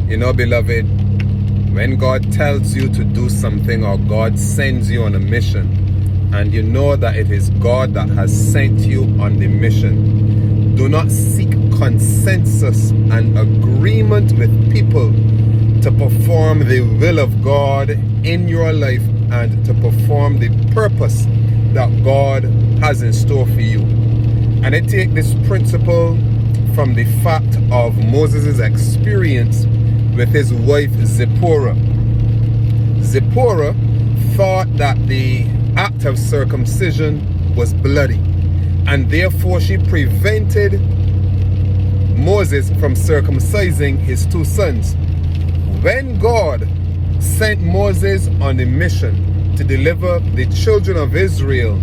You know, beloved, when God tells you to do something or God sends you on a mission, and you know that it is God that has sent you on the mission, do not seek consensus and agreement with people to perform the will of God in your life and to perform the purpose that God has in store for you. And I take this principle from the fact of Moses' experience with his wife Zipporah. Zipporah thought that the act of circumcision was bloody, and therefore she prevented Moses from circumcising his two sons. When God sent Moses on a mission to deliver the children of Israel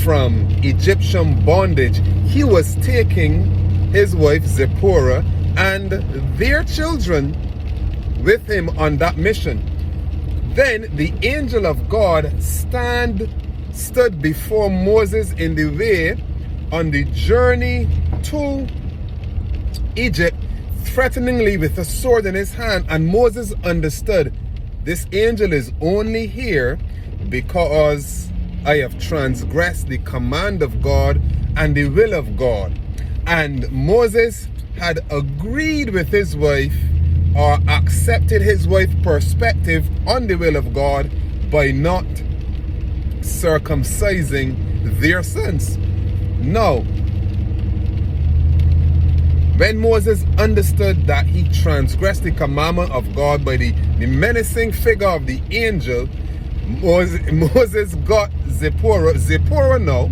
from Egyptian bondage, he was taking his wife Zipporah and their children with him on that mission. Then the angel of God stood before Moses in the way on the journey to Egypt, threateningly with a sword in his hand, and Moses understood, this angel is only here because I have transgressed the command of God and the will of God. And Moses had agreed with his wife, or accepted his wife's perspective on the will of God by not circumcising their sons. Now, when Moses understood that he transgressed the commandment of God by the menacing figure of the angel, Moses got Zipporah. Zipporah now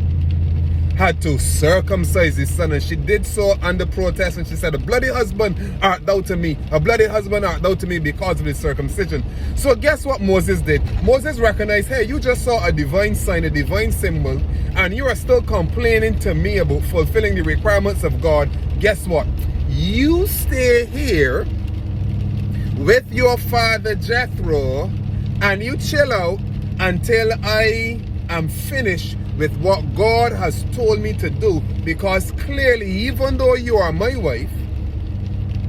had to circumcise his son, and she did so under protest, and she said, a bloody husband art thou to me, a bloody husband art thou to me because of the circumcision. So guess what Moses did? Moses recognized, hey, you just saw a divine sign, a divine symbol, and you are still complaining to me about fulfilling the requirements of God. Guess what? You stay here with your father Jethro, and you chill out until I am finished with what God has told me to do, because clearly, even though you are my wife,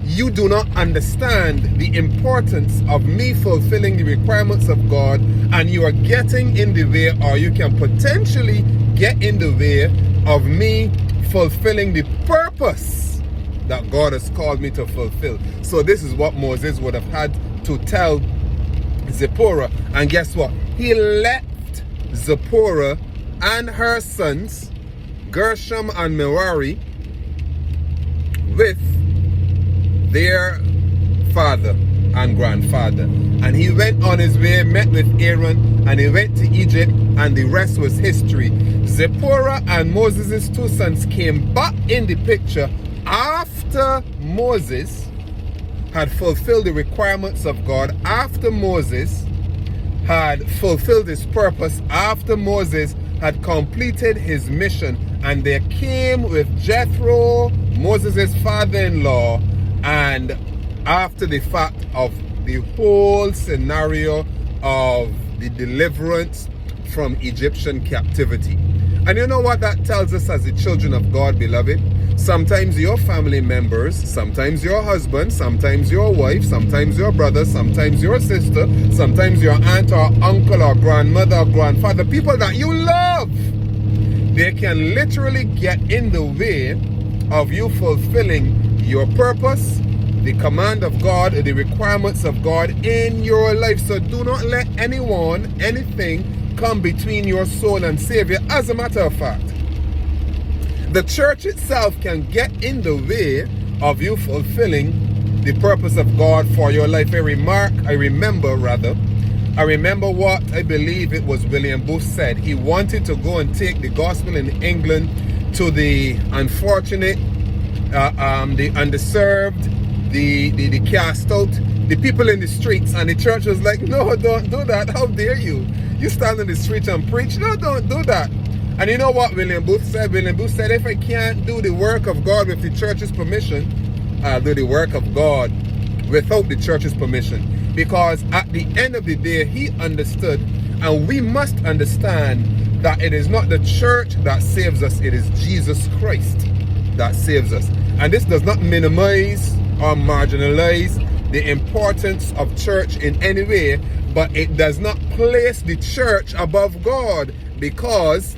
you do not understand the importance of me fulfilling the requirements of God, and you are getting in the way, or you can potentially get in the way of me fulfilling the purpose that God has called me to fulfill. So this is what Moses would have had to tell Zipporah. And guess what? He left Zipporah and her sons, Gershom and Merari, with their father and grandfather. And he went on his way, met with Aaron, and he went to Egypt, and the rest was history. Zipporah and Moses' two sons came back in the picture after Moses had fulfilled the requirements of God, after Moses had fulfilled his purpose, after Moses had completed his mission. And they came with Jethro, Moses' father-in-law, and after the fact of the whole scenario of the deliverance from Egyptian captivity. And you know what that tells us as the children of God, beloved? Sometimes your family members, sometimes your husband, sometimes your wife, sometimes your brother, sometimes your sister, sometimes your aunt or uncle or grandmother or grandfather, people that you love, they can literally get in the way of you fulfilling your purpose, the command of God, the requirements of God in your life. So do not let anyone, anything come between your soul and Savior. As a matter of fact, the church itself can get in the way of you fulfilling the purpose of God for your life. I remember what I believe it was William Booth said. He wanted to go and take the gospel in England to the unfortunate, the underserved, the cast out, the people in the streets. And the church was like, no, don't do that. How dare you? You stand in the streets and preach. No, don't do that. And you know what William Booth said? William Booth said, if I can't do the work of God with the church's permission, I'll do the work of God without the church's permission. Because at the end of the day, he understood, and we must understand, that it is not the church that saves us, it is Jesus Christ that saves us. And this does not minimize or marginalize the importance of church in any way, but it does not place the church above God, because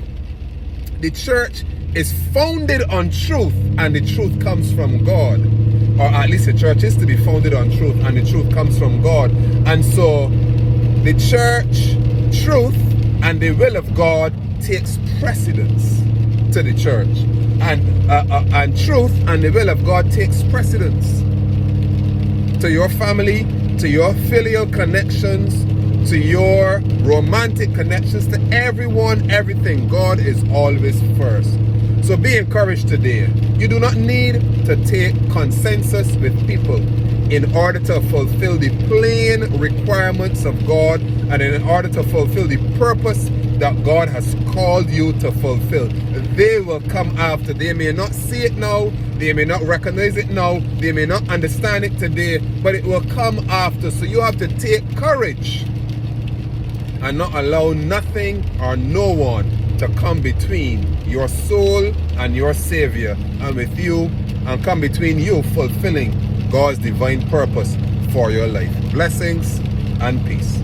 the church is founded on truth, and the truth comes from God. Or at least the church is to be founded on truth, and the truth comes from God. And so the church, truth, and the will of God takes precedence to the church. And truth and the will of God takes precedence to your family, to your filial connections, to your romantic connections, to everyone, everything. God is always first. So be encouraged today. You do not need to take consensus with people in order to fulfill the plain requirements of God, and in order to fulfill the purpose that God has called you to fulfill. They will come after. They may not see it now, they may not recognize it now, they may not understand it today, but it will come after. So you have to take courage and not allow nothing or no one to come between your soul and your Savior, and with you, and come between you fulfilling God's divine purpose for your life. Blessings and peace.